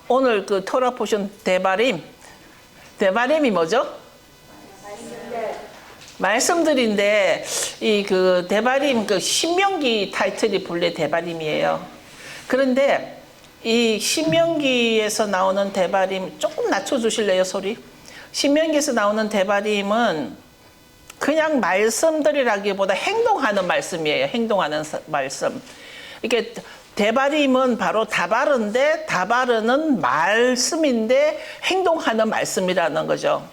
오늘 그 토라 포션 대바림이 뭐죠? 말씀들인데 이 그 대바림 그 신명기 타이틀이 본래 대바림이에요. 그런데 이 신명기에서 나오는 대바림 조금 낮춰주실래요, 소리? 신명기에서 나오는 대바림은 그냥 말씀들이라기보다 행동하는 말씀이에요. 행동하는 말씀. 이게 대바림은 바로 다바르인데 다바르는 말씀인데 행동하는 말씀이라는 거죠.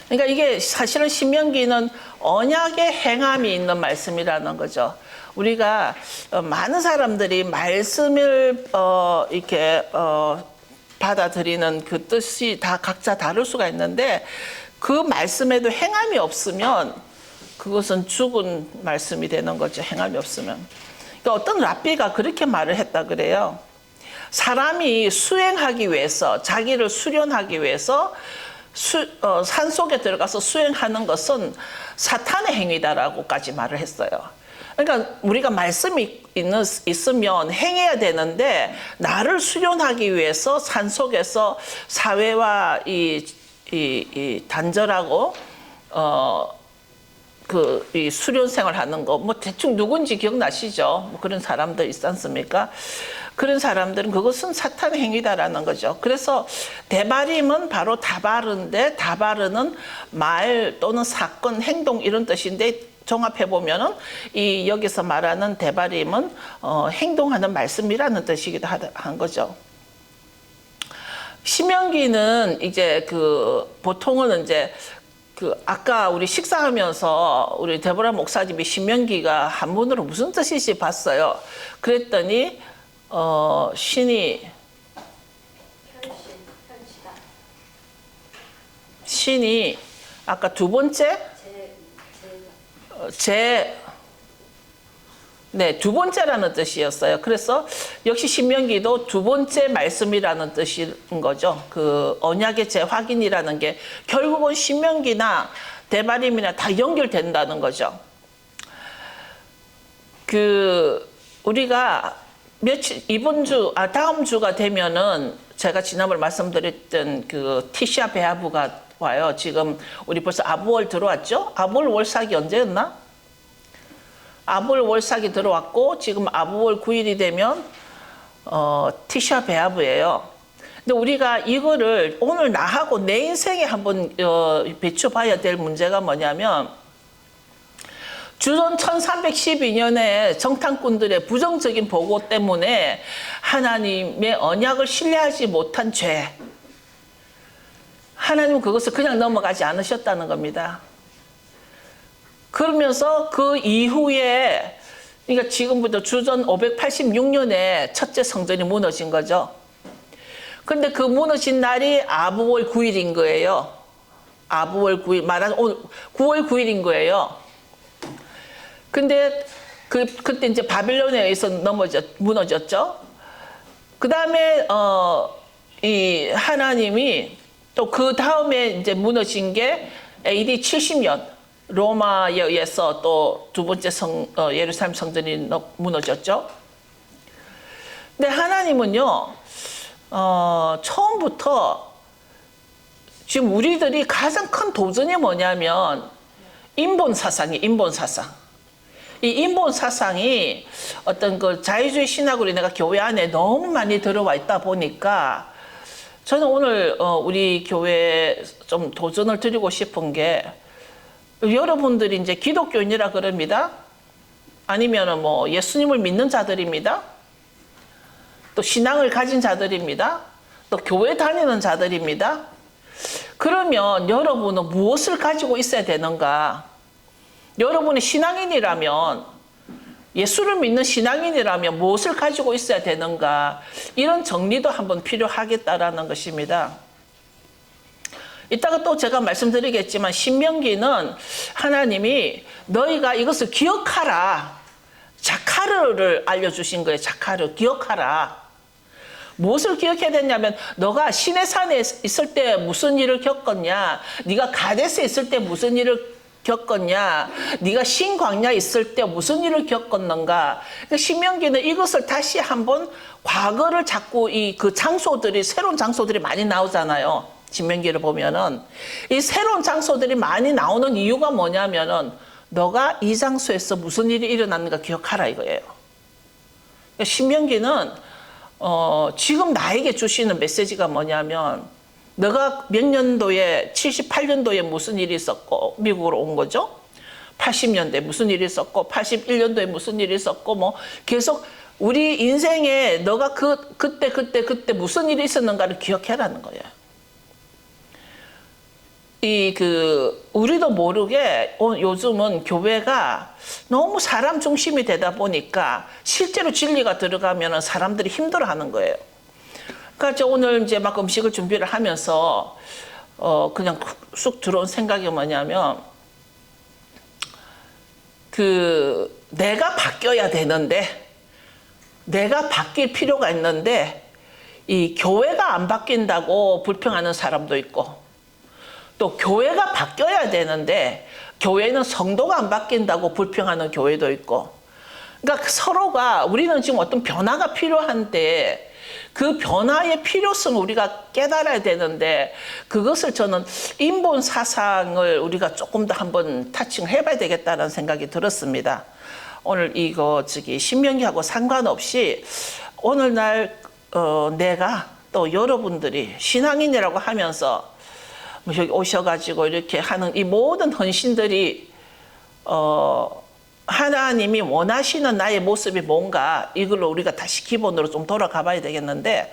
그러니까 이게 사실은 신명기는 언약의 행함이 있는 말씀이라는 거죠. 우리가 많은 사람들이 말씀을 이렇게 받아들이는 그 뜻이 다 각자 다를 수가 있는데 그 말씀에도 행함이 없으면 그것은 죽은 말씀이 되는 거죠. 행함이 없으면. 그러니까 어떤 랍비가 그렇게 말을 했다 그래요. 사람이 수행하기 위해서 자기를 수련하기 위해서 산속에 들어가서 수행하는 것은 사탄의 행위다라고까지 말을 했어요. 그러니까 우리가 말씀이 있으면 행해야 되는데 나를 수련하기 위해서 산속에서 사회와 이 단절하고 이 수련 생활하는 거 뭐 대충 누군지 기억나시죠? 뭐 그런 사람들 있지 않습니까? 그런 사람들은 그것은 사탄 행위다라는 거죠. 그래서 대바림은 바로 다바르인데 다바르는 말 또는 사건, 행동 이런 뜻인데 종합해 보면은 이 여기서 말하는 대바림은 행동하는 말씀이라는 뜻이기도 한 거죠. 신명기는 이제 보통은 이제 아까 우리 식사하면서 우리 데보라 목사님이 신명기가 한문으로 무슨 뜻인지 봤어요. 그랬더니 신이 아까 두 번째 두 번째라는 뜻이었어요. 그래서 역시 신명기도 두 번째 말씀이라는 뜻인 거죠. 그 언약의 재확인이라는 게 결국은 신명기나 대바림이나 다 연결된다는 거죠. 우리가 다음 주가 되면은 제가 지난번에 말씀드렸던 티샤 베아브가 와요. 지금 우리 벌써 아부월 들어왔죠? 아부월 월삭이 언제였나? 아부월 월삭이 들어왔고 지금 아부월 9일이 되면 티샤 베아브예요. 근데 우리가 이거를 오늘 나하고 내 인생에 한번 비춰봐야 될 문제가 뭐냐면 주전 1312년에 정탐꾼들의 부정적인 보고 때문에 하나님의 언약을 신뢰하지 못한 죄. 하나님은 그것을 그냥 넘어가지 않으셨다는 겁니다. 그러면서 그 이후에 그러니까 지금부터 주전 586년에 첫째 성전이 무너진 거죠. 근데 그 무너진 날이 아부월 9일인 거예요. 아부월 9일 말하는 오늘 9월 9일인 거예요. 근데 그때 이제 바빌론에 의해서 무너졌죠. 그 다음에 이 하나님이 또 그 다음에 이제 무너진 게 AD 70년 로마에 의해서 또 두 번째 예루살렘 성전이 무너졌죠. 근데 하나님은요 처음부터 지금 우리들이 가장 큰 도전이 뭐냐면 인본 사상이에요. 인본 사상. 이 인본 사상이 어떤 그 자유주의 신학으로 내가 교회 안에 너무 많이 들어와 있다 보니까 저는 오늘 우리 교회에 좀 도전을 드리고 싶은 게 여러분들이 이제 기독교인이라 그럽니다. 아니면은 뭐 예수님을 믿는 자들입니다. 또 신앙을 가진 자들입니다. 또 교회 다니는 자들입니다. 그러면 여러분은 무엇을 가지고 있어야 되는가? 여러분이 신앙인이라면 예수를 믿는 신앙인이라면 무엇을 가지고 있어야 되는가? 이런 정리도 한번 필요하겠다라는 것입니다. 이따가 또 제가 말씀드리겠지만 신명기는 하나님이 너희가 이것을 기억하라. 자카르를 알려주신 거예요. 자카르 기억하라. 무엇을 기억해야 되냐면 너가 시내산에 있을 때 무슨 일을 겪었냐, 네가 가데스에 있을 때 무슨 일을 겪었냐? 네가 신광야 있을 때 무슨 일을 겪었는가? 그러니까 신명기는 이것을 다시 한번 과거를 자꾸 그 장소들이 새로운 장소들이 많이 나오잖아요. 신명기를 보면은 이 새로운 장소들이 많이 나오는 이유가 뭐냐면은 너가 이 장소에서 무슨 일이 일어났는가 기억하라 이거예요. 그러니까 신명기는 지금 나에게 주시는 메시지가 뭐냐면 너가 몇 년도에 78년도에 무슨 일이 있었고 미국으로 온 거죠. 80년대에 무슨 일이 있었고 81년도에 무슨 일이 있었고 뭐 계속 우리 인생에 너가 그때 무슨 일이 있었는가를 기억해라는 거예요. 우리도 모르게 요즘은 교회가 너무 사람 중심이 되다 보니까 실제로 진리가 들어가면 사람들이 힘들어하는 거예요. 그러니까 오늘 이제 막 음식을 준비를 하면서 그냥 쑥 들어온 생각이 뭐냐면 내가 바뀌어야 되는데 내가 바뀔 필요가 있는데 이 교회가 안 바뀐다고 불평하는 사람도 있고 또 교회가 바뀌어야 되는데 교회는 성도가 안 바뀐다고 불평하는 교회도 있고 그러니까 서로가 우리는 지금 어떤 변화가 필요한데 그 변화의 필요성을 우리가 깨달아야 되는데 그것을 저는 인본 사상을 우리가 조금 더 한번 타칭해 봐야 되겠다는 생각이 들었습니다. 오늘 신명기하고 상관없이 오늘날 내가 또 여러분들이 신앙인이라고 하면서 여기 오셔가지고 이렇게 하는 이 모든 헌신들이 하나님이 원하시는 나의 모습이 뭔가 이걸로 우리가 다시 기본으로 좀 돌아가 봐야 되겠는데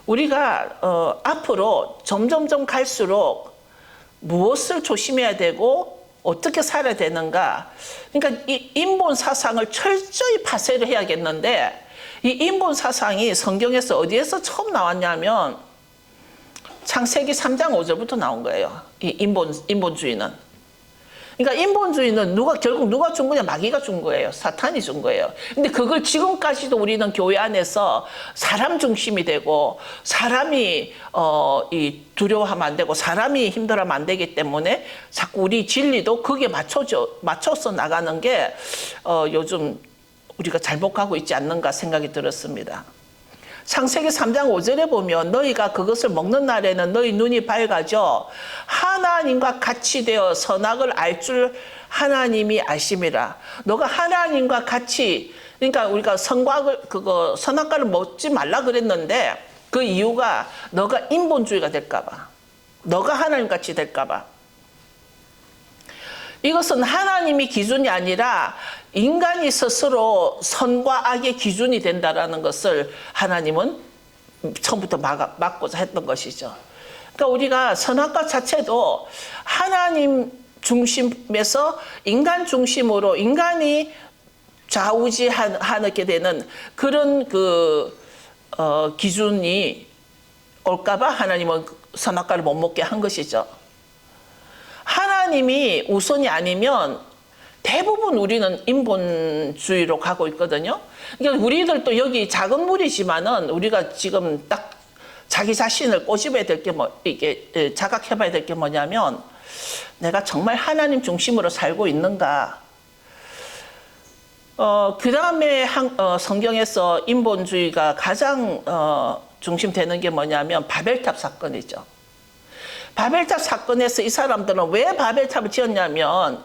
우리가 앞으로 점점점 갈수록 무엇을 조심해야 되고 어떻게 살아야 되는가 그러니까 이 인본 사상을 철저히 파쇄를 해야겠는데 이 인본 사상이 성경에서 어디에서 처음 나왔냐면 창세기 3장 5절부터 나온 거예요. 이 인본주의는. 그러니까 인본주의는 결국 누가 준 거냐? 마귀가 준 거예요. 사탄이 준 거예요. 근데 그걸 지금까지도 우리는 교회 안에서 사람 중심이 되고 사람이 두려워하면 안 되고 사람이 힘들어하면 안 되기 때문에 자꾸 우리 진리도 거기에 맞춰서 나가는 게 요즘 우리가 잘못 가고 있지 않는가 생각이 들었습니다. 창세기 3장 5절에 보면 너희가 그것을 먹는 날에는 너희 눈이 밝아져 하나님과 같이 되어 선악을 알 줄 하나님이 아심이라. 너가 하나님과 같이 그러니까 우리가 선악과를 먹지 말라 그랬는데 그 이유가 너가 인본주의가 될까 봐. 너가 하나님같이 될까 봐. 이것은 하나님이 기준이 아니라 인간이 스스로 선과 악의 기준이 된다라는 것을 하나님은 처음부터 막고자 했던 것이죠. 그러니까 우리가 선악과 자체도 하나님 중심에서 인간 중심으로 인간이 좌우지하게 되는 그런 기준이 올까봐 하나님은 선악과를 못 먹게 한 것이죠. 하나님이 우선이 아니면 대부분 우리는 인본주의로 가고 있거든요. 그러니까 우리들도 여기 작은 무리지만은 우리가 지금 딱 자기 자신을 꼬집어야 될 게 이게 자각해봐야 될 게 뭐냐면 내가 정말 하나님 중심으로 살고 있는가. 그 다음에 성경에서 인본주의가 가장 중심되는 게 뭐냐면 바벨탑 사건이죠. 바벨탑 사건에서 이 사람들은 왜 바벨탑을 지었냐면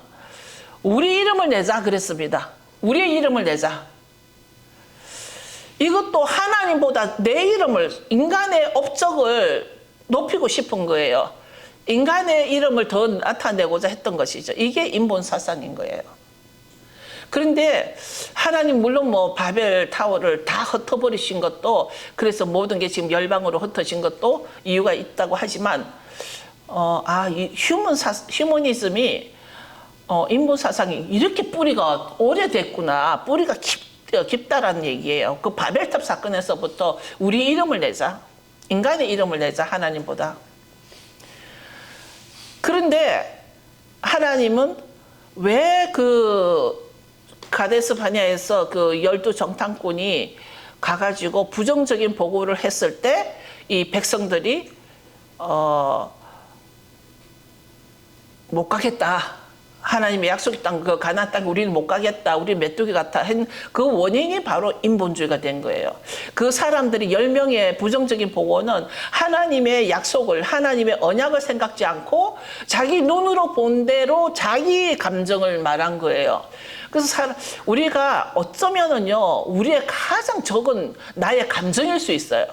우리 이름을 내자 그랬습니다. 우리의 이름을 내자. 이것도 하나님보다 내 이름을 인간의 업적을 높이고 싶은 거예요. 인간의 이름을 더 나타내고자 했던 것이죠. 이게 인본 사상인 거예요. 그런데 하나님 물론 바벨타워를 다 흩어버리신 것도 그래서 모든 게 지금 열방으로 흩어진 것도 이유가 있다고 하지만 이 휴머니즘이 인본 사상이 이렇게 뿌리가 오래됐구나. 뿌리가 깊다라는 얘기예요. 그 바벨탑 사건에서부터 우리 이름을 내자. 인간의 이름을 내자. 하나님보다. 그런데 하나님은 왜 가데스 바네아에서 12정탐꾼이 가가지고 부정적인 보고를 했을 때 이 백성들이 못 가겠다 하나님의 약속 땅, 그 가나안 땅 우리는 못 가겠다. 우리 메뚜기 같아. 그 원인이 바로 인본주의가 된 거예요. 그 사람들이 10명의 부정적인 보고는 하나님의 약속을, 하나님의 언약을 생각지 않고 자기 눈으로 본 대로 자기 감정을 말한 거예요. 그래서 우리가 어쩌면은요, 우리의 가장 적은 나의 감정일 수 있어요.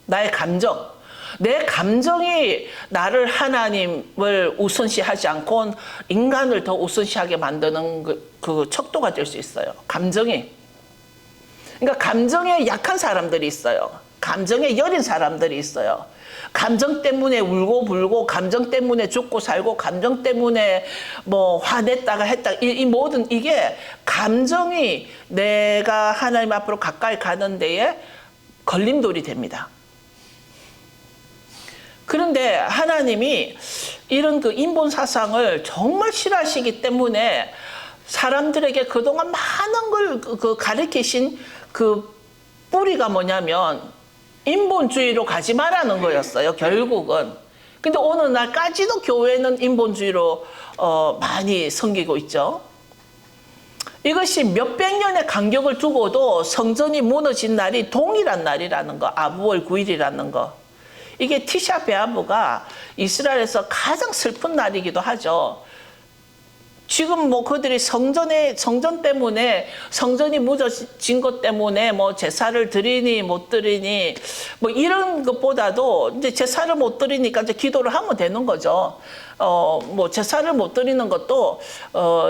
나의 감정. 내 감정이 나를 하나님을 우선시하지 않고 인간을 더 우선시하게 만드는 그 척도가 될 수 있어요. 감정이. 그러니까 감정에 약한 사람들이 있어요. 감정에 여린 사람들이 있어요. 감정 때문에 울고 불고, 감정 때문에 죽고 살고, 감정 때문에 뭐 화냈다가 했다. 이 모든 이게 감정이 내가 하나님 앞으로 가까이 가는 데에 걸림돌이 됩니다. 그런데 하나님이 이런 그 인본 사상을 정말 싫어하시기 때문에 사람들에게 그동안 많은 걸 가르치신 그 뿌리가 뭐냐면 인본주의로 가지 말라는 거였어요, 결국은. 근데 어느 날까지도 교회는 인본주의로 많이 섬기고 있죠. 이것이 몇백 년의 간격을 두고도 성전이 무너진 날이 동일한 날이라는 거, 아부월 9일이라는 거. 이게 티샤 베아브가 이스라엘에서 가장 슬픈 날이기도 하죠. 지금 뭐 그들이 성전 때문에, 성전이 무너진 것 때문에 뭐 제사를 드리니 못 드리니 뭐 이런 것보다도 이제 제사를 못 드리니까 이제 기도를 하면 되는 거죠. 뭐 제사를 못 드리는 것도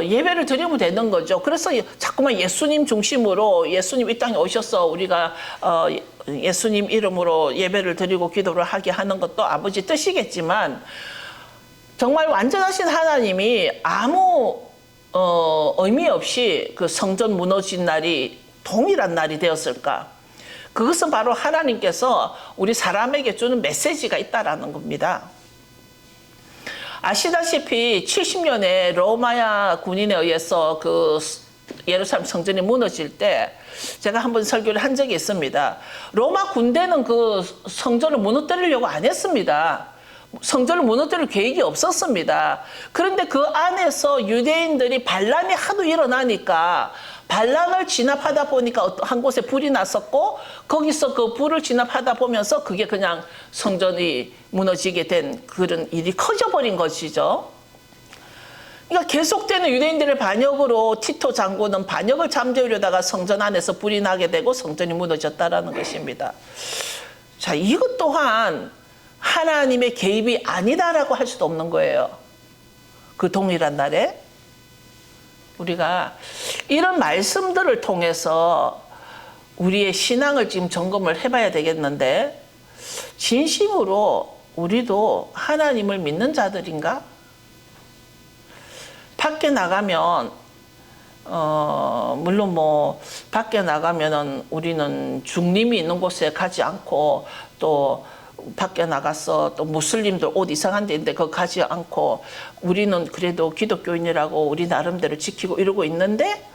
예배를 드리면 되는 거죠. 그래서 자꾸만 예수님 중심으로, 예수님 이 땅에 오셔서 우리가 예수님 이름으로 예배를 드리고 기도를 하게 하는 것도 아버지 뜻이겠지만, 정말 완전하신 하나님이 아무 의미 없이 그 성전 무너진 날이 동일한 날이 되었을까? 그것은 바로 하나님께서 우리 사람에게 주는 메시지가 있다라는 겁니다. 아시다시피 70년에 로마야 군인에 의해서 그 예루살렘 성전이 무너질 때 제가 한번 설교를 한 적이 있습니다. 로마 군대는 그 성전을 무너뜨리려고 안 했습니다. 성전을 무너뜨릴 계획이 없었습니다. 그런데 그 안에서 유대인들이 반란이 하도 일어나니까 반란을 진압하다 보니까 한 곳에 불이 났었고, 거기서 그 불을 진압하다 보면서 그게 그냥 성전이 무너지게 된 그런 일이 커져버린 것이죠. 그러니까 계속되는 유대인들의 반역으로 티토 장군은 반역을 잠재우려다가 성전 안에서 불이 나게 되고 성전이 무너졌다라는 것입니다. 자, 이것 또한 하나님의 개입이 아니다라고 할 수도 없는 거예요. 그 동일한 날에 우리가 이런 말씀들을 통해서 우리의 신앙을 지금 점검을 해봐야 되겠는데, 진심으로 우리도 하나님을 믿는 자들인가? 밖에 나가면 물론 뭐 밖에 나가면은 우리는 중림이 있는 곳에 가지 않고, 또 밖에 나가서 또 무슬림들 옷 이상한 데 있는데 그거 가지 않고, 우리는 그래도 기독교인이라고 우리 나름대로 지키고 이러고 있는데,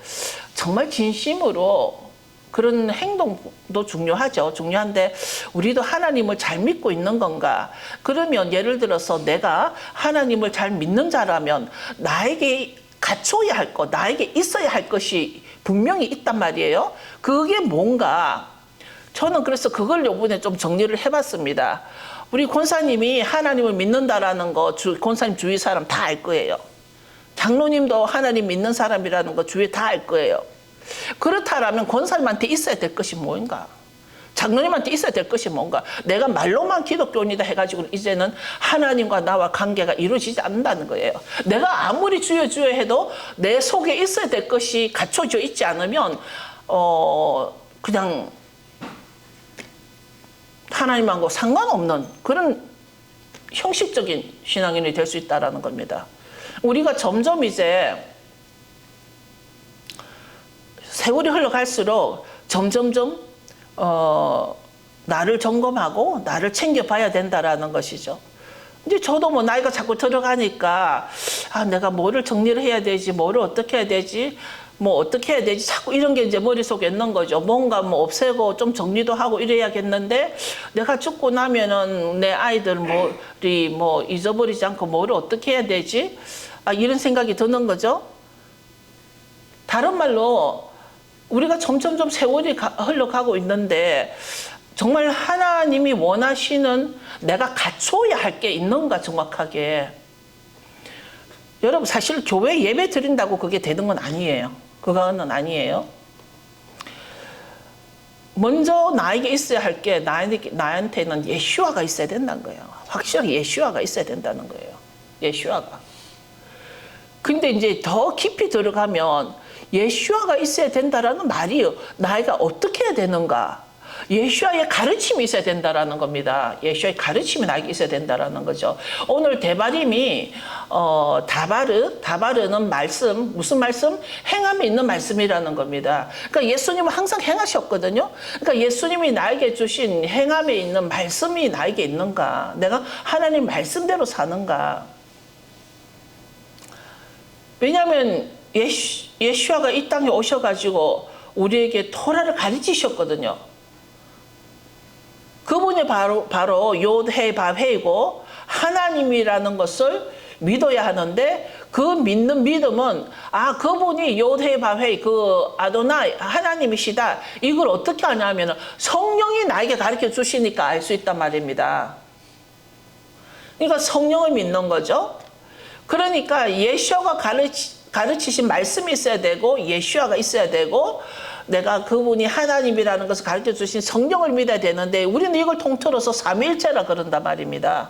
정말 진심으로 그런 행동도 중요하죠. 중요한데 우리도 하나님을 잘 믿고 있는 건가? 그러면 예를 들어서 내가 하나님을 잘 믿는 자라면 나에게 갖춰야 할 것, 나에게 있어야 할 것이 분명히 있단 말이에요. 그게 뭔가? 저는 그래서 그걸 요번에 좀 정리를 해봤습니다. 우리 권사님이 하나님을 믿는다라는 거 권사님 주위 사람 다 알 거예요. 장로님도 하나님 믿는 사람이라는 거 주위에 다 알 거예요. 그렇다라면 권사님한테 있어야 될 것이 뭔가? 장로님한테 있어야 될 것이 뭔가? 내가 말로만 기독교인이다 해가지고 이제는 하나님과 나와 관계가 이루어지지 않는다는 거예요. 내가 아무리 주여 주여 해도 내 속에 있어야 될 것이 갖춰져 있지 않으면 그냥 하나님하고 상관없는 그런 형식적인 신앙인이 될 수 있다는 겁니다. 우리가 점점 이제 세월이 흘러갈수록 점점점 나를 점검하고 나를 챙겨봐야 된다라는 것이죠. 이제 저도 뭐 나이가 자꾸 들어가니까 내가 뭐를 정리를 해야 되지, 뭐를 어떻게 해야 되지, 뭐 어떻게 해야 되지, 자꾸 이런 게 이제 머릿속에 있는 거죠. 뭔가 뭐 없애고 좀 정리도 하고 이래야겠는데, 내가 죽고 나면은 내 아이들 뭐 잊어버리지 않고 뭐를 어떻게 해야 되지? 이런 생각이 드는 거죠. 다른 말로 우리가 점점점 세월이 흘러가고 있는데 정말 하나님이 원하시는 내가 갖춰야 할 게 있는가 정확하게. 여러분 사실 교회 예배 드린다고 그게 되는 건 아니에요. 그거는 아니에요. 먼저 나에게 있어야 할 게 나한테는 예슈아가 있어야 된다는 거예요. 확실하게 예슈아가 있어야 된다는 거예요. 예슈아가. 근데 이제 더 깊이 들어가면 예슈아가 있어야 된다라는 말이 나이가 어떻게 해야 되는가? 예슈아의 가르침이 있어야 된다라는 겁니다. 예슈아의 가르침이 나에게 있어야 된다라는 거죠. 오늘 대바림이 다바르는 말씀, 무슨 말씀? 행함이 있는 말씀이라는 겁니다. 그러니까 예수님은 항상 행하셨거든요. 그러니까 예수님이 나에게 주신 행함에 있는 말씀이 나에게 있는가? 내가 하나님 말씀대로 사는가? 왜냐하면 예슈아가 이 땅에 오셔가지고 우리에게 토라를 가르치셨거든요. 그분이 바로 요드헤바회이고 하나님이라는 것을 믿어야 하는데 그 믿는 믿음은 그분이 요드헤바회 그 아도나이 하나님이시다. 이걸 어떻게 하냐면 성령이 나에게 가르쳐 주시니까 알 수 있단 말입니다. 그러니까 성령을 믿는 거죠. 그러니까 예슈아가 가르치신 말씀이 있어야 되고 예슈아가 있어야 되고 내가 그분이 하나님이라는 것을 가르쳐 주신 성령을 믿어야 되는데 우리는 이걸 통틀어서 삼위일체라 그런단 말입니다.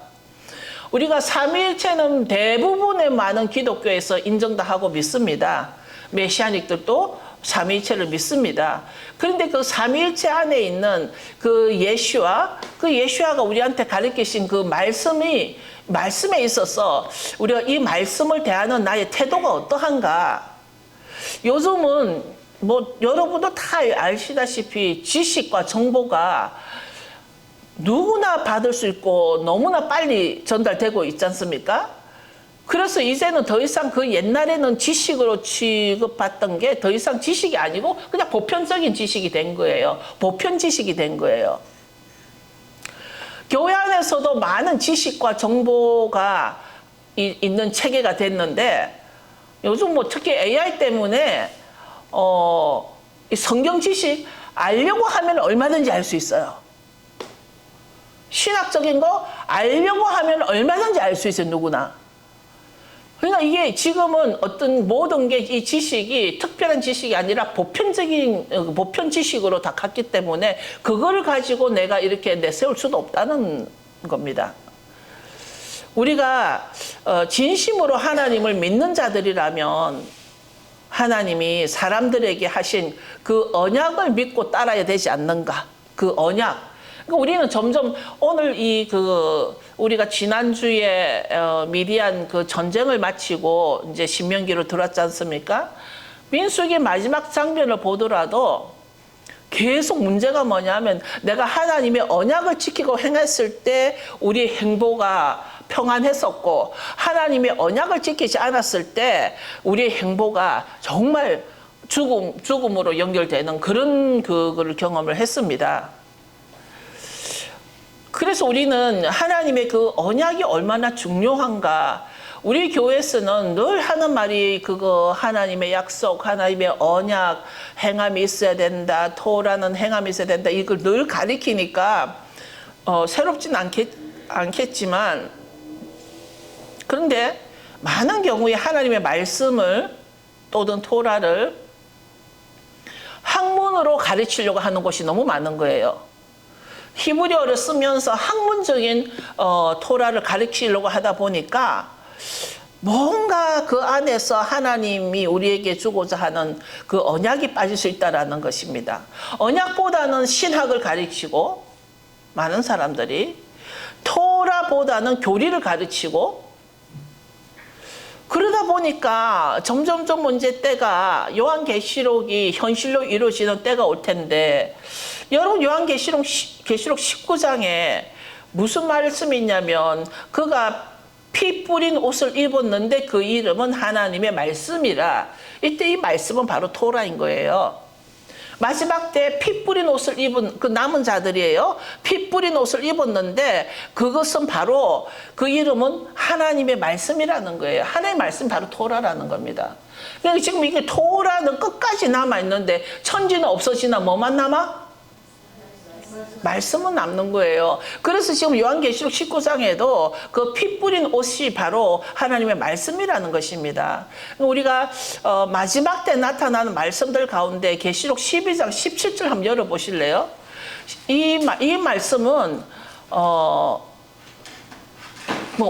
우리가 삼위일체는 대부분의 많은 기독교에서 인정도 하고 믿습니다. 메시아닉들도 삼위일체를 믿습니다. 그런데 그 삼위일체 안에 있는 그 예슈아가 우리한테 가르치신 그 말씀에 있어서 우리가 이 말씀을 대하는 나의 태도가 어떠한가? 요즘은 여러분도 다 아시다시피 지식과 정보가 누구나 받을 수 있고 너무나 빨리 전달되고 있지 않습니까? 그래서 이제는 더 이상 그 옛날에는 지식으로 취급받던 게 더 이상 지식이 아니고 그냥 보편적인 지식이 된 거예요. 보편 지식이 된 거예요. 교회 안에서도 많은 지식과 정보가 있는 체계가 됐는데 요즘 특히 AI 때문에 성경 지식 알려고 하면 얼마든지 알 수 있어요. 신학적인 거 알려고 하면 얼마든지 알 수 있어요. 누구나. 그러니까 이게 지금은 모든 게 이 지식이 특별한 지식이 아니라 보편 지식으로 다 갔기 때문에 그걸 가지고 내가 이렇게 내세울 수도 없다는 겁니다. 우리가 진심으로 하나님을 믿는 자들이라면 하나님이 사람들에게 하신 그 언약을 믿고 따라야 되지 않는가? 그 언약. 그러니까 우리는 점점 오늘 우리가 지난주에 미디안 그 전쟁을 마치고 이제 신명기로 들어왔지 않습니까? 민수기 마지막 장면을 보더라도 계속 문제가 뭐냐면 내가 하나님의 언약을 지키고 행했을 때 우리의 행보가 평안했었고 하나님의 언약을 지키지 않았을 때 우리의 행보가 정말 죽음으로 연결되는 그런 그거를 경험을 했습니다. 그래서 우리는 하나님의 그 언약이 얼마나 중요한가. 우리 교회에서는 늘 하는 말이 하나님의 약속, 하나님의 언약, 행함이 있어야 된다. 토라는 행함이 있어야 된다. 이걸 늘 가리키니까 새롭진 않겠지만 그런데 많은 경우에 하나님의 말씀을 또는 토라를 학문으로 가르치려고 하는 곳이 너무 많은 거예요. 히브리어를 쓰면서 학문적인 토라를 가르치려고 하다 보니까 뭔가 그 안에서 하나님이 우리에게 주고자 하는 그 언약이 빠질 수 있다는 것입니다. 언약보다는 신학을 가르치고 많은 사람들이 토라보다는 교리를 가르치고 그러다 보니까 점점점 이제 때가 요한계시록이 현실로 이루어지는 때가 올 텐데 여러분 요한계시록 19장에 무슨 말씀이 있냐면 그가 피 뿌린 옷을 입었는데 그 이름은 하나님의 말씀이라. 이때 이 말씀은 바로 토라인 거예요. 마지막 때 피 뿌린 옷을 입은 그 남은 자들이에요. 피 뿌린 옷을 입었는데 그것은 바로 그 이름은 하나님의 말씀이라는 거예요. 하나님의 말씀 바로 토라라는 겁니다. 그러니까 지금 이게 토라는 끝까지 남아있는데 천지는 없어지나 뭐만 남아? 말씀은 남는 거예요. 그래서 지금 요한계시록 19장에도 그 피 뿌린 옷이 바로 하나님의 말씀이라는 것입니다. 우리가 마지막 때 나타나는 말씀들 가운데 계시록 12장 17절 한번 열어보실래요? 이 말씀은 뭐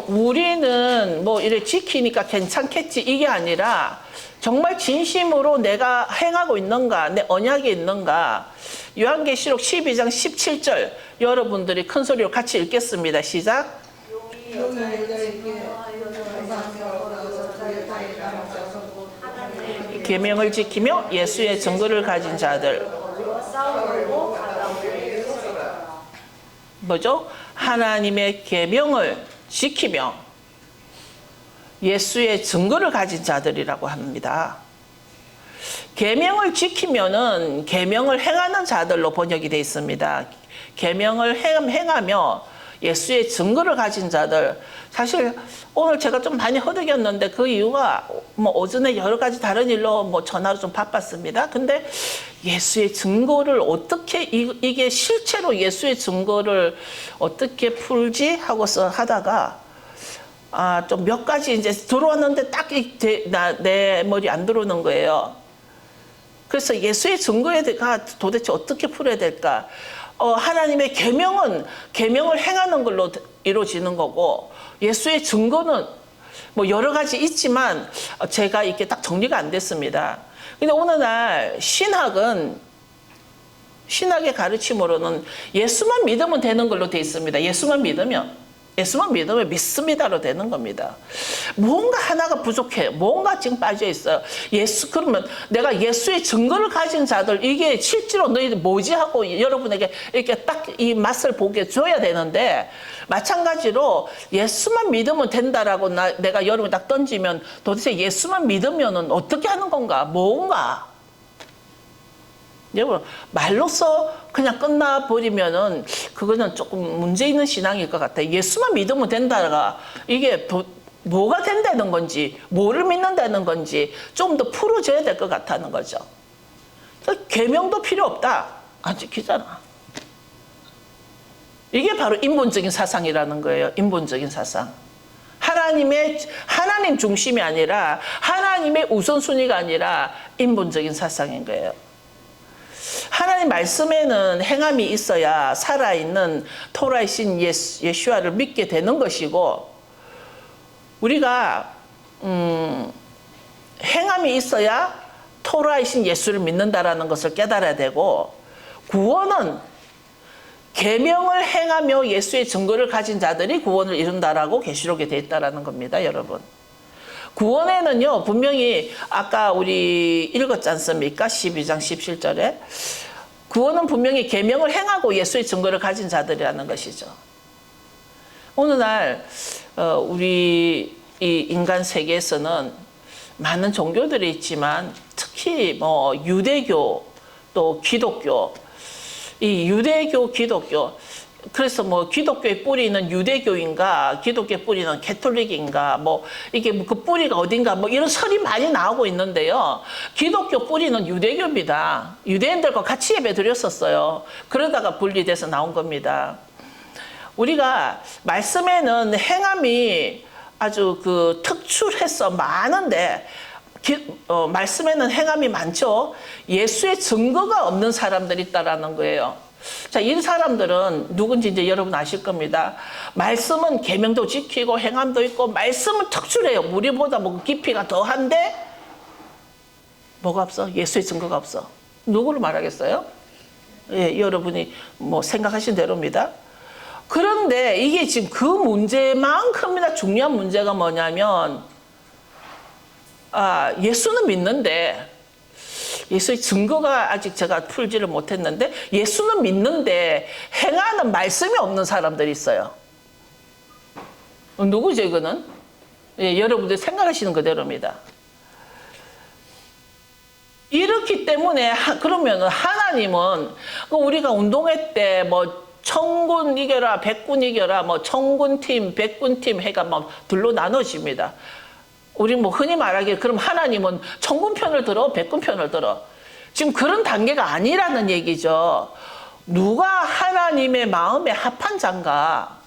우리는 뭐 이래 지키니까 괜찮겠지 이게 아니라 정말 진심으로 내가 행하고 있는가, 내 언약이 있는가. 요한계시록 12장 17절 여러분들이 큰 소리로 같이 읽겠습니다. 시작. 계명을 지키며 예수의 증거를 가진 자들. 뭐죠? 하나님의 계명을 지키며 예수의 증거를 가진 자들이라고 합니다. 계명을 지키면은 계명을 행하는 자들로 번역이 되어 있습니다. 계명을 행하며 예수의 증거를 가진 자들. 사실 오늘 제가 좀 많이 허덕였는데 그 이유가 뭐 오전에 여러 가지 다른 일로 뭐 전화로 좀 바빴습니다. 근데 예수의 증거를 어떻게 이게 실제로 예수의 증거를 어떻게 풀지 하고서 하다가 좀 몇 가지 이제 들어왔는데 딱 내 머리 안 들어오는 거예요. 그래서 예수의 증거에 대해서 도대체 어떻게 풀어야 될까? 하나님의 계명은 계명을 행하는 걸로 이루어지는 거고 예수의 증거는 뭐 여러 가지 있지만 제가 이렇게 딱 정리가 안 됐습니다. 근데 오늘날 신학의 가르침으로는 예수만 믿으면 되는 걸로 돼 있습니다. 예수만 믿으면 믿습니다로 되는 겁니다. 뭔가 하나가 부족해. 뭔가 지금 빠져 있어요. 그러면 내가 예수의 증거를 가진 자들, 이게 실제로 너희들 뭐지? 하고 여러분에게 이렇게 딱 이 맛을 보게 줘야 되는데, 마찬가지로 예수만 믿으면 된다라고 내가 여러분 딱 던지면 도대체 예수만 믿으면은 어떻게 하는 건가? 뭔가? 여러분, 말로써 그냥 끝나버리면은 그거는 조금 문제 있는 신앙일 것 같아요. 예수만 믿으면 된다가 이게 뭐가 된다는 건지, 뭐를 믿는다는 건지 좀 더 풀어줘야 될 것 같다는 거죠. 계명도 필요 없다. 안 지키잖아. 이게 바로 인본적인 사상이라는 거예요. 인본적인 사상. 하나님 중심이 아니라 하나님의 우선순위가 아니라 인본적인 사상인 거예요. 하나님 말씀에는 행함이 있어야 살아있는 토라이신 예수아를 믿게 되는 것이고, 우리가 행함이 있어야 토라이신 예수를 믿는다라는 것을 깨달아야 되고, 구원은 계명을 행하며 예수의 증거를 가진 자들이 구원을 이룬다라고 계시록에 되어 있다라는 겁니다, 여러분. 구원에는요, 분명히 아까 우리 읽었지 않습니까? 12장 17절에. 구원은 분명히 계명을 행하고 예수의 증거를 가진 자들이라는 것이죠. 오늘날 우리 이 인간 세계에서는 많은 종교들이 있지만 특히 뭐 유대교 또 기독교, 이 유대교, 기독교, 그래서 뭐 기독교의 뿌리는 유대교인가 기독교의 뿌리는 캐톨릭인가 뭐 이게 그 뿌리가 어딘가 뭐 이런 설이 많이 나오고 있는데요. 기독교 뿌리는 유대교입니다. 유대인들과 같이 예배 드렸었어요. 그러다가 분리돼서 나온 겁니다. 우리가 말씀에는 행함이 아주 그 특출해서 많은데 말씀에는 행함이 많죠. 예수의 증거가 없는 사람들이 있다라는 거예요. 자, 이 사람들은 누군지 이제 여러분 아실 겁니다. 말씀은 계명도 지키고 행함도 있고 말씀은 특출해요. 우리보다 뭐 깊이가 더한데 뭐가 없어? 예수의 증거가 없어. 누구를 말하겠어요? 예, 여러분이 뭐 생각하신 대로입니다. 그런데 이게 지금 그 문제만큼이나 중요한 문제가 뭐냐면 예수는 믿는데 예수의 증거가 아직 제가 풀지를 못했는데 예수는 믿는데 행하는 말씀이 없는 사람들이 있어요. 누구죠 이거는? 예, 여러분들 생각하시는 그대로입니다. 이렇기 때문에 그러면 하나님은 우리가 운동회 때 뭐 청군 이겨라, 백군 이겨라, 뭐 청군팀, 백군팀 해가 막 둘로 나눠집니다. 우리 뭐 흔히 말하기에 그럼 하나님은 청군 편을 들어, 백군 편을 들어. 지금 그런 단계가 아니라는 얘기죠. 누가 하나님의 마음에 합한 자인가?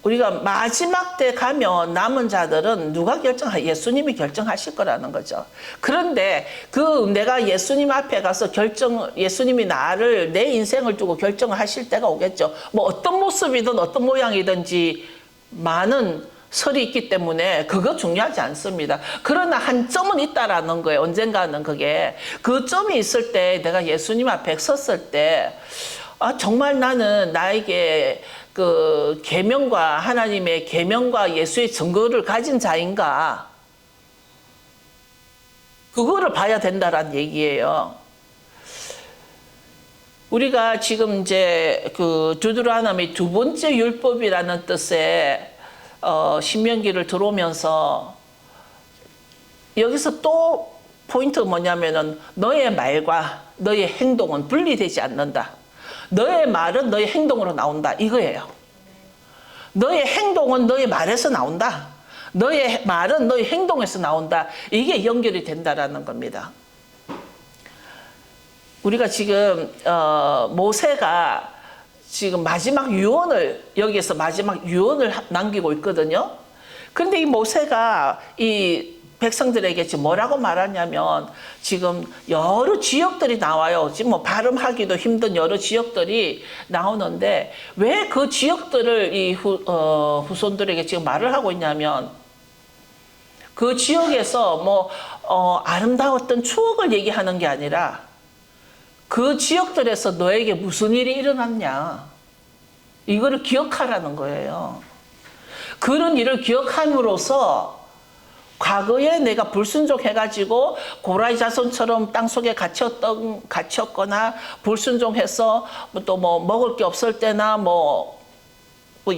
우리가 마지막 때 가면 남은 자들은 누가 예수님이 결정하실 거라는 거죠. 그런데 내가 예수님 앞에 가서 예수님이 나를, 내 인생을 두고 결정을 하실 때가 오겠죠. 뭐 어떤 모습이든 어떤 모양이든지 많은 설이 있기 때문에 그거 중요하지 않습니다. 그러나 한 점은 있다라는 거예요. 언젠가는 그 점이 있을 때 내가 예수님 앞에 섰을 때, 정말 나는 나에게 그 계명과 하나님의 계명과 예수의 증거를 가진 자인가? 그거를 봐야 된다라는 얘기예요. 우리가 지금 이제 그 두드로아노미 두 번째 율법이라는 뜻의 신명기를 들어오면서 여기서 또 포인트가 뭐냐면은 너의 말과 너의 행동은 분리되지 않는다. 너의 말은 너의 행동으로 나온다. 이거예요. 너의 행동은 너의 말에서 나온다. 너의 말은 너의 행동에서 나온다. 이게 연결이 된다라는 겁니다. 우리가 지금 모세가 지금 마지막 유언을, 여기에서 마지막 유언을 남기고 있거든요. 그런데 이 모세가 이 백성들에게 지금 뭐라고 말하냐면, 지금 여러 지역들이 나와요. 지금 뭐 발음하기도 힘든 여러 지역들이 나오는데, 왜 그 지역들을 이 후손들에게 지금 말을 하고 있냐면, 그 지역에서 뭐 아름다웠던 추억을 얘기하는 게 아니라, 그 지역들에서 너에게 무슨 일이 일어났냐, 이거를 기억하라는 거예요. 그런 일을 기억함으로써 과거에 내가 불순종해가지고 고라의 자손처럼 땅속에 갇혔거나 불순종해서 또 뭐 먹을 게 없을 때나 뭐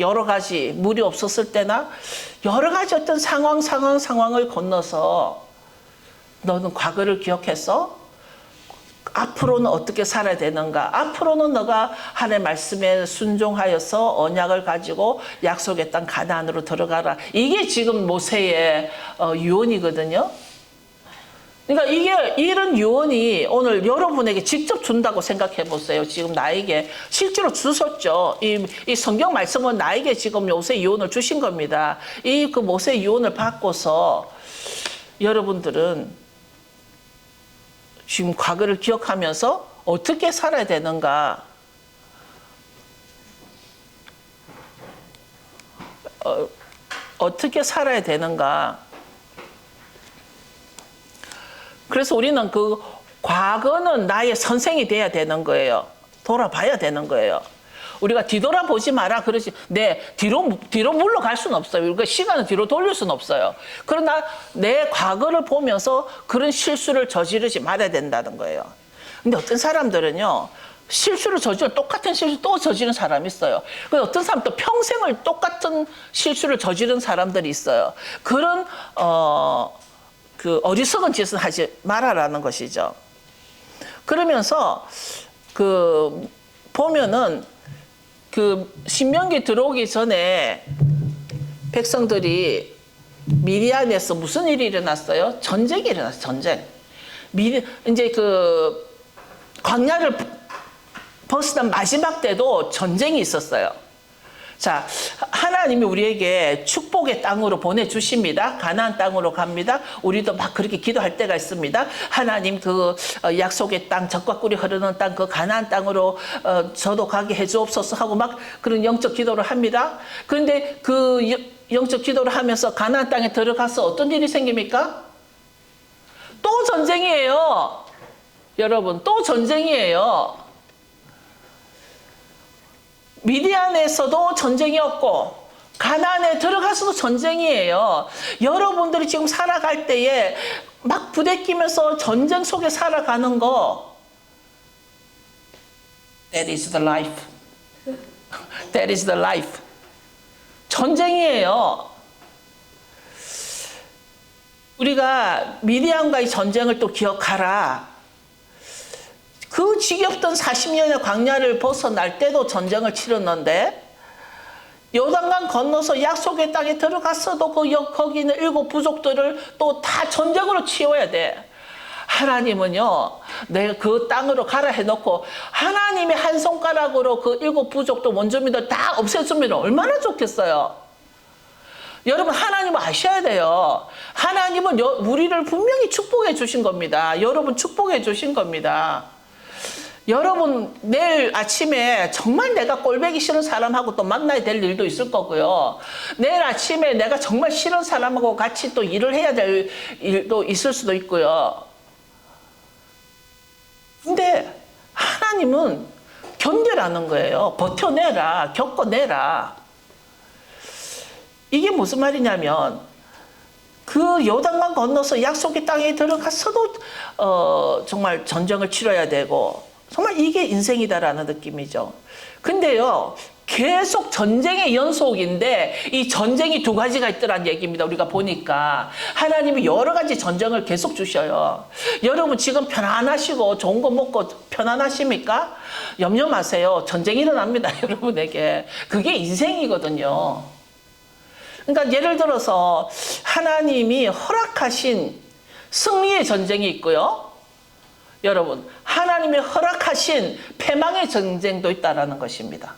여러 가지 물이 없었을 때나 여러 가지 어떤 상황을 건너서 너는 과거를 기억해서 앞으로는 어떻게 살아야 되는가? 앞으로는 너가 하나님의 말씀에 순종하여서 언약을 가지고 약속의 땅 가나안으로 들어가라. 이게 지금 모세의 유언이거든요. 그러니까 이런 유언이 오늘 여러분에게 직접 준다고 생각해 보세요. 지금 나에게 실제로 주셨죠. 이 성경 말씀은 나에게 지금 모세 유언을 주신 겁니다. 그 모세 유언을 받고서 여러분들은 지금 과거를 기억하면서 어떻게 살아야 되는가? 어떻게 살아야 되는가? 그래서 우리는 그 과거는 나의 선생이 돼야 되는 거예요. 돌아봐야 되는 거예요. 우리가 뒤돌아보지 마라 그러지. 뒤로 물러갈 수는 없어요. 우리가 시간을 뒤로 돌릴 수는 없어요. 그러나 내 과거를 보면서 그런 실수를 저지르지 말아야 된다는 거예요. 근데 어떤 사람들은요, 똑같은 실수 또 저지른 사람이 있어요. 근데 어떤 사람 또 평생을 똑같은 실수를 저지른 사람들이 있어요. 그런 그 어리석은 짓은 하지 말아라는 것이죠. 그러면서 보면은 신명기 들어오기 전에 백성들이 미디안에서 무슨 일이 일어났어요? 전쟁이 일어났어요. 전쟁. 이제 광야를 벗어난 마지막 때도 전쟁이 있었어요. 자, 하나님이 우리에게 축복의 땅으로 보내주십니다. 가나안 땅으로 갑니다. 우리도 막 그렇게 기도할 때가 있습니다. 하나님 약속의 땅, 젖과 꿀이 흐르는 땅, 그 가나안 땅으로 저도 가게 해주옵소서 하고 막 그런 영적 기도를 합니다. 그런데 영적 기도를 하면서 가나안 땅에 들어가서 어떤 일이 생깁니까? 또 전쟁이에요. 여러분, 또 전쟁이에요. 미디안에서도 전쟁이었고 가나안에 들어가서도 전쟁이에요. 여러분들이 지금 살아갈 때에 막 부대끼면서 전쟁 속에 살아가는 거, That is the life. That is the life. 전쟁이에요. 우리가 미디안과의 전쟁을 또 기억하라. 그 지겹던 40년의 광야를 벗어날 때도 전쟁을 치렀는데 요단강 건너서 약속의 땅에 들어갔어도 거기 있는 7 부족들을 또 다 전쟁으로 치워야 돼. 하나님은요, 내가 그 땅으로 가라 해놓고 하나님의 한 손가락으로 그 7 부족도 원주민들 다 없애주면 얼마나 좋겠어요. 여러분, 하나님은 아셔야 돼요. 하나님은 우리를 분명히 축복해 주신 겁니다. 여러분 축복해 주신 겁니다. 여러분 내일 아침에 정말 내가 꼴보기 싫은 사람하고 또 만나야 될 일도 있을 거고요. 내일 아침에 내가 정말 싫은 사람하고 같이 또 일을 해야 될 일도 있을 수도 있고요. 근데 하나님은 견뎌라는 거예요. 버텨내라, 겪어내라. 이게 무슨 말이냐면 그 요단강 건너서 약속의 땅에 들어갔어도 정말 전쟁을 치러야 되고 정말 이게 인생이다라는 느낌이죠. 근데요, 계속 전쟁의 연속인데 이 전쟁이 2가지가 있더란 얘기입니다. 우리가 보니까 하나님이 여러 가지 전쟁을 계속 주셔요. 여러분 지금 편안하시고 좋은 거 먹고 편안하십니까? 염려 마세요. 전쟁이 일어납니다. 여러분에게. 그게 인생이거든요. 그러니까 예를 들어서 하나님이 허락하신 승리의 전쟁이 있고요. 여러분, 하나님이 허락하신 패망의 전쟁도 있다는 것입니다.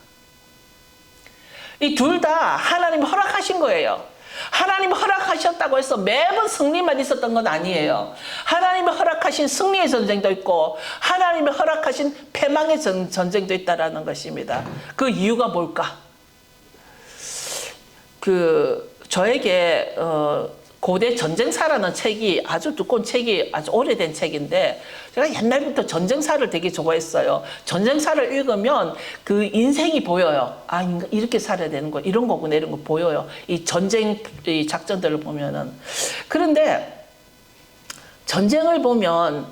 이 둘 다 하나님이 허락하신 거예요. 하나님이 허락하셨다고 해서 매번 승리만 있었던 건 아니에요. 하나님이 허락하신 승리의 전쟁도 있고 하나님이 허락하신 패망의 전쟁도 있다는 것입니다. 그 이유가 뭘까? 저에게 고대 전쟁사라는 책이 아주 두꺼운 책이 아주 오래된 책인데 제가 옛날부터 전쟁사를 되게 좋아했어요. 전쟁사를 읽으면 그 인생이 보여요. 아, 이렇게 살아야 되는 거, 이런 거구나, 이런 거 보여요. 이 전쟁 이 작전들을 보면은. 그런데 전쟁을 보면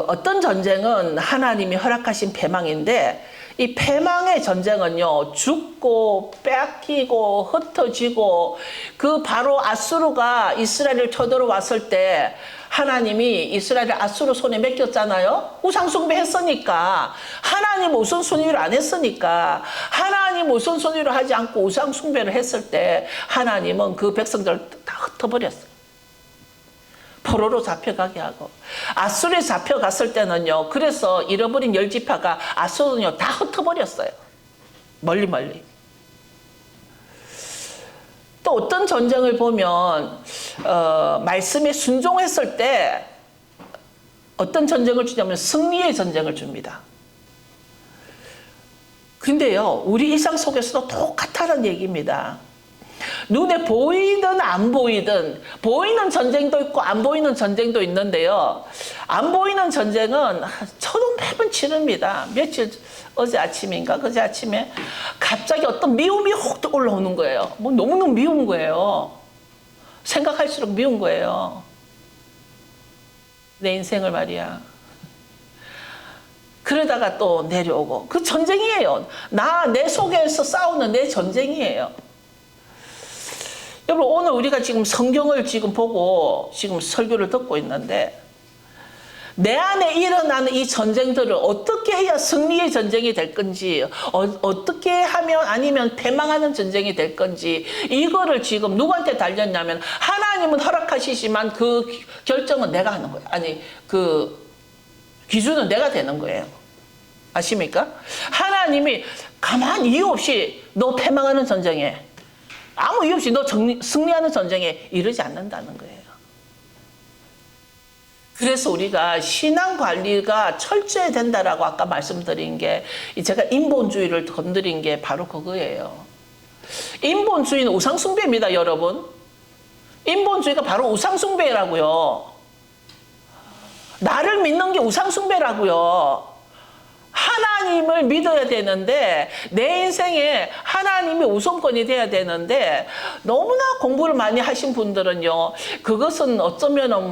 어떤 전쟁은 하나님이 허락하신 패망인데 이 패망의 전쟁은요, 죽고 뺏기고 흩어지고 그 바로 아수르가 이스라엘을 쳐들어왔을 때 하나님이 이스라엘을 아수르 손에 맡겼잖아요. 우상숭배 했으니까. 하나님 우선순위를 안 했으니까. 하나님 우선순위를 하지 않고 우상숭배를 했을 때 하나님은 그 백성들을 다 흩어버렸어요. 포로로 잡혀가게 하고. 아수르에 잡혀갔을 때는요, 그래서 잃어버린 10지파가 아수르는요 다 흩어버렸어요. 멀리. 또 어떤 전쟁을 보면 말씀에 순종했을 때 어떤 전쟁을 주냐면 승리의 전쟁을 줍니다. 근데요, 우리 일상 속에서도 똑같다는 얘기입니다. 눈에 보이든 안 보이든 보이는 전쟁도 있고 안 보이는 전쟁도 있는데요. 안 보이는 전쟁은 저도 매번 치릅니다. 어제 아침인가 그제 아침에 갑자기 어떤 미움이 혹 올라오는 거예요. 뭐 너무너무 미운 거예요. 생각할수록 미운 거예요. 내 인생을 말이야. 그러다가 또 내려오고. 그 전쟁이에요. 내 속에서 싸우는 내 전쟁이에요. 여러분, 오늘 우리가 지금 성경을 지금 보고 지금 설교를 듣고 있는데 내 안에 일어나는 이 전쟁들을 어떻게 해야 승리의 전쟁이 될 건지, 어떻게 하면 아니면 패망하는 전쟁이 될 건지, 이거를 지금 누구한테 달렸냐면 하나님은 허락하시지만 그 결정은 내가 하는 거예요. 아니, 그 기준은 내가 되는 거예요. 아십니까? 하나님이 가만히 이유 없이 너 패망하는 전쟁에, 아무 이유 없이 너 승리하는 전쟁에 이르지 않는다는 거예요. 그래서 우리가 신앙 관리가 철저해야 된다라고 아까 말씀드린 게, 제가 인본주의를 건드린 게 바로 그거예요. 인본주의는 우상숭배입니다, 여러분. 인본주의가 바로 우상숭배라고요. 나를 믿는 게 우상숭배라고요. 하나님을 믿어야 되는데, 내 인생에 하나님이 우선권이 돼야 되는데, 너무나 공부를 많이 하신 분들은요, 그것은 어쩌면은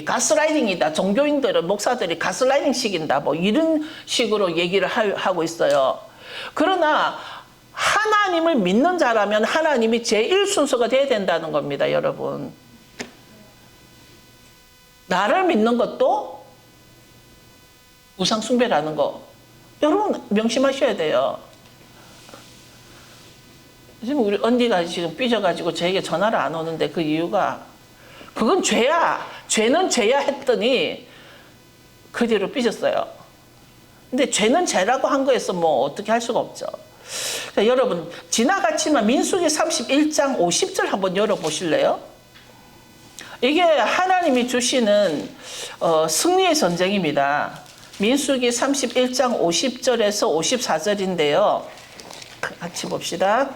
가스라이팅이다. 종교인들은, 목사들이 가스라이팅 시킨다. 이런 식으로 얘기를 하고 있어요. 그러나, 하나님을 믿는 자라면 하나님이 제1순서가 돼야 된다는 겁니다, 여러분. 나를 믿는 것도 우상 숭배라는 거. 여러분 명심하셔야 돼요. 지금 우리 언니가 지금 삐져가지고 저에게 전화를 안 오는데 그 이유가 그건 죄야. 죄는 죄야 했더니 그 뒤로 삐졌어요. 근데 죄는 죄라고 한 거에서 뭐 어떻게 할 수가 없죠. 그러니까 여러분 지나갔지만 민수기 31장 50절 한번 열어보실래요? 이게 하나님이 주시는 승리의 전쟁입니다. 민수기 31장 50절에서 54절인데요. 같이 봅시다.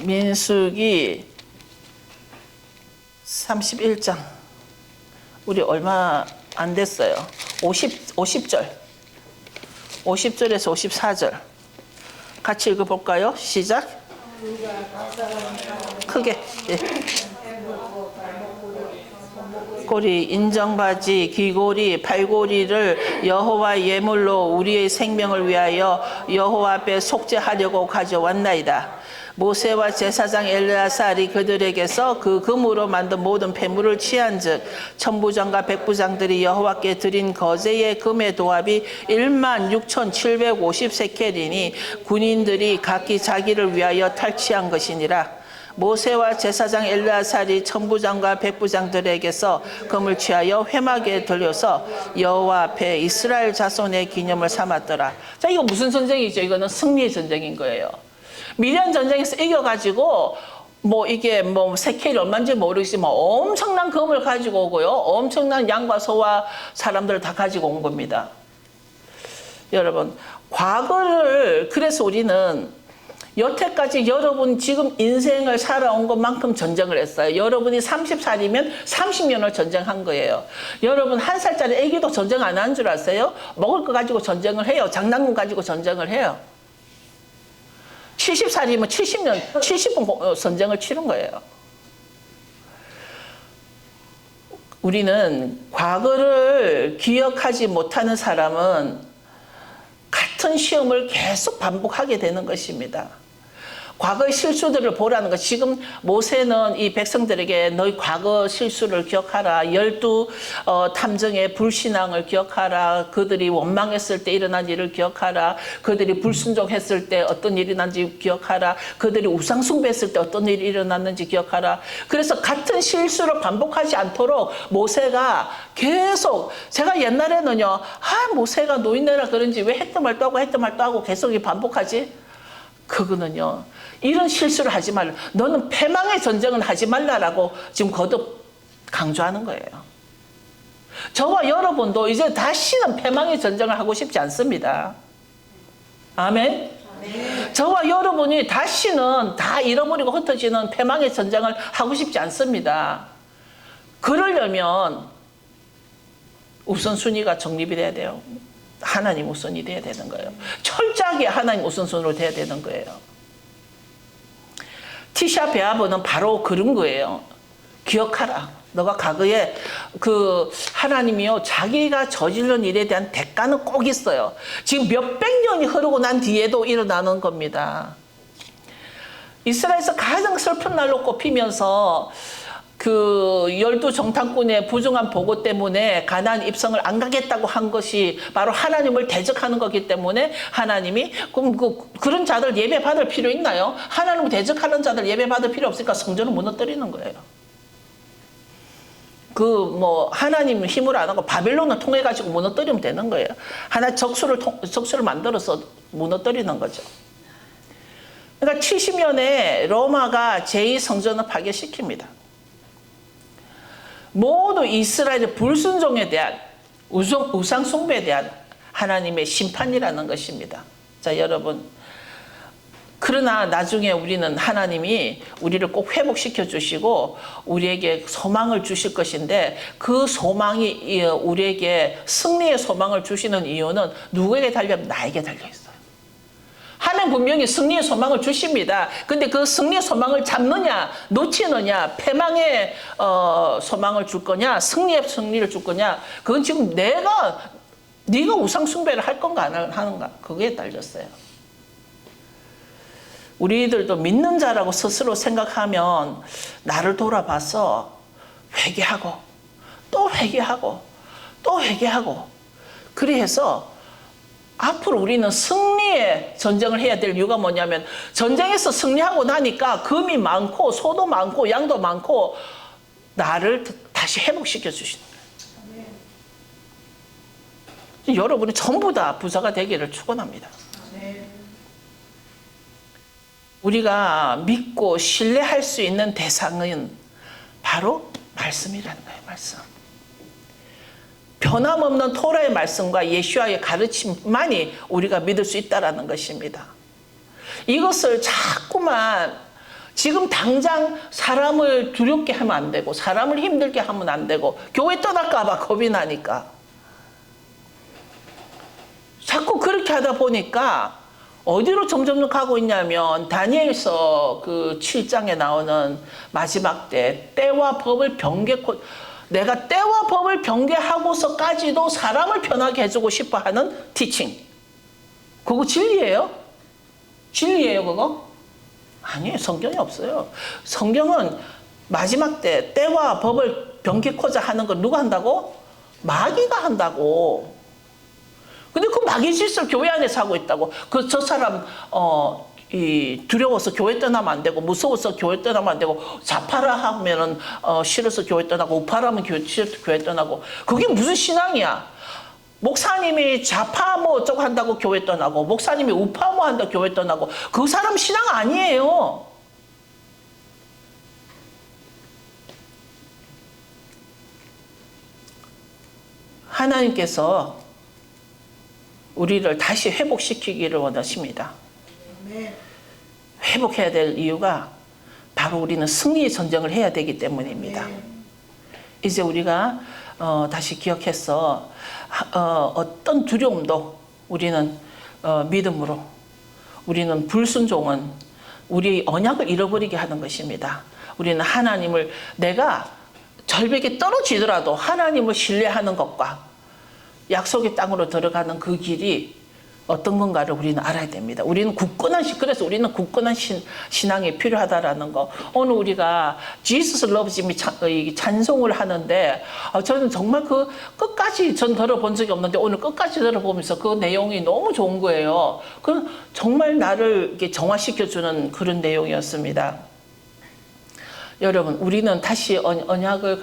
민수기 31장 우리 얼마 안 됐어요. 50절 50절에서 54절 같이 읽어볼까요? 시작. 크게. 예. 꼬리, 인정바지, 귀고리, 팔고리를 여호와 예물로 우리의 생명을 위하여 여호와 앞에 속죄하려고 가져왔나이다. 모세와 제사장 엘르아살이 그들에게서 그 금으로 만든 모든 폐물을 취한즉 천부장과 백부장들이 여호와께 드린 거제의 금의 도합이 16,750세켈이니 군인들이 각기 자기를 위하여 탈취한 것이니라. 모세와 제사장 엘르아살이 천부장과 백부장들에게서 금을 취하여 회막에 들여서 여호와 앞에 이스라엘 자손의 기념을 삼았더라. 자, 이거 무슨 전쟁이죠? 이거는 승리의 전쟁인 거예요. 미디안 전쟁에서 이겨가지고 뭐 이게 뭐 세켈이 얼마인지 모르겠지만 엄청난 금을 가지고 오고요. 엄청난 양과 소와 사람들을 다 가지고 온 겁니다. 여러분, 과거를 그래서 우리는 여태까지 여러분 지금 인생을 살아온 것만큼 전쟁을 했어요. 여러분이 30살이면 30년을 전쟁한 거예요. 여러분 1살짜리 애기도 전쟁 안 한 줄 아세요? 먹을 거 가지고 전쟁을 해요. 장난감 가지고 전쟁을 해요. 70살이면 70번 전쟁을 치른 거예요. 우리는 과거를 기억하지 못하는 사람은 같은 시험을 계속 반복하게 되는 것입니다. 과거의 실수들을 보라는 것. 지금 모세는 이 백성들에게 너희 과거 실수를 기억하라. 12 탐정의 불신앙을 기억하라. 그들이 원망했을 때 일어난 일을 기억하라. 그들이 불순종했을 때 어떤 일이 일어난지 기억하라. 그들이 우상 숭배했을 때 어떤 일이 일어났는지 기억하라. 그래서 같은 실수를 반복하지 않도록 모세가 계속, 제가 옛날에는요, 모세가 노인네라 그런지 왜 했던 말도 하고 했던 말도 하고 계속 반복하지? 그거는요, 이런 실수를 하지 말라. 너는 패망의 전쟁은 하지 말라라고 지금 거듭 강조하는 거예요. 저와 여러분도 이제 다시는 패망의 전쟁을 하고 싶지 않습니다. 아멘? 저와 여러분이 다시는 다 잃어버리고 흩어지는 패망의 전쟁을 하고 싶지 않습니다. 그러려면 우선순위가 정립이 돼야 돼요. 하나님 우선이 돼야 되는 거예요. 철저하게 하나님 우선순위로 돼야 되는 거예요. 티샤 베아브는 바로 그런 거예요. 기억하라. 너가 과거에 그 하나님이요, 자기가 저지른 일에 대한 대가는 꼭 있어요. 지금 몇백 년이 흐르고 난 뒤에도 일어나는 겁니다. 이스라엘에서 가장 슬픈 날로 꼽히면서 그 12 정탐꾼의 부정한 보고 때문에 가나안 입성을 안 가겠다고 한 것이 바로 하나님을 대적하는 거기 때문에 하나님이 그럼 그런 자들 예배 받을 필요 있나요? 하나님을 대적하는 자들 예배 받을 필요 없으니까 성전을 무너뜨리는 거예요. 그 뭐 하나님 힘으로 안 하고 바벨론을 통해 가지고 무너뜨리면 되는 거예요. 하나 적수를 만들어서 무너뜨리는 거죠. 그러니까 70년에 로마가 제2성전을 파괴시킵니다. 모두 이스라엘의 불순종에 대한 우상 숭배에 대한 하나님의 심판이라는 것입니다. 자, 여러분, 그러나 나중에 우리는 하나님이 우리를 꼭 회복시켜 주시고 우리에게 소망을 주실 것인데, 그 소망이 우리에게 승리의 소망을 주시는 이유는 누구에게 달려있냐면 나에게 달려있어요. 하나님 분명히 승리의 소망을 주십니다. 근데 그 승리의 소망을 잡느냐, 놓치느냐, 패망의 소망을 줄 거냐, 승리를 줄 거냐, 그건 지금 네가 우상 숭배를 할 건가 안 하는가, 그거에 달렸어요. 우리들도 믿는 자라고 스스로 생각하면 나를 돌아봐서 회개하고 또 회개하고 또 회개하고 그래서 앞으로 우리는 승리의 전쟁을 해야 될 이유가 뭐냐면 전쟁에서 승리하고 나니까 금이 많고 소도 많고 양도 많고 나를 다시 회복시켜 주시는 거예요. 여러분이 전부 다 부자가 되기를 축원합니다. 우리가 믿고 신뢰할 수 있는 대상은 바로 말씀이라는 거예요. 말씀. 변함없는 토라의 말씀과 예수와의 가르침만이 우리가 믿을 수 있다는 것입니다. 이것을 자꾸만 지금 당장 사람을 두렵게 하면 안 되고 사람을 힘들게 하면 안 되고 교회 떠날까 봐 겁이 나니까 자꾸 그렇게 하다 보니까 어디로 점점 가고 있냐면 다니엘서 그 7장에 나오는 마지막 때와 법을 내가 때와 법을 경계하고서까지도 사람을 편하게 해주고 싶어 하는 티칭. 그거 진리예요? 진리예요, 그거? 아니에요. 성경에 없어요. 성경은 마지막 때와 법을 경계코자 하는 걸 누가 한다고? 마귀가 한다고. 근데 그 마귀 짓을 교회 안에서 하고 있다고. 저 사람, 두려워서 교회 떠나면 안 되고 무서워서 교회 떠나면 안 되고 좌파라 하면은 싫어서 교회 떠나고 우파라면 교회 떠나고 그게 무슨 신앙이야? 목사님이 좌파 뭐 어쩌고 한다고 교회 떠나고 목사님이 우파 뭐 한다고 교회 떠나고 그 사람 신앙 아니에요. 하나님께서 우리를 다시 회복시키기를 원하십니다. 회복해야 될 이유가 바로 우리는 승리의 전쟁을 해야 되기 때문입니다. 이제 우리가 다시 기억해서 어떤 두려움도 우리는 믿음으로 우리는 불순종은 우리의 언약을 잃어버리게 하는 것입니다. 우리는 하나님을 내가 절벽에 떨어지더라도 하나님을 신뢰하는 것과 약속의 땅으로 들어가는 그 길이 어떤 건가를 우리는 알아야 됩니다. 우리는 그래서 우리는 굳건한 신앙이 필요하다라는 거. 오늘 우리가 Jesus loves me 찬송을 하는데 저는 정말 그 끝까지 전 들어본 적이 없는데 오늘 끝까지 들어보면서 그 내용이 너무 좋은 거예요. 그 정말 나를 이렇게 정화시켜주는 그런 내용이었습니다. 여러분, 우리는 다시 언약을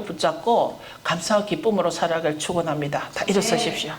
붙잡고 감사와 기쁨으로 살아갈 축원합니다. 다 일어서십시오.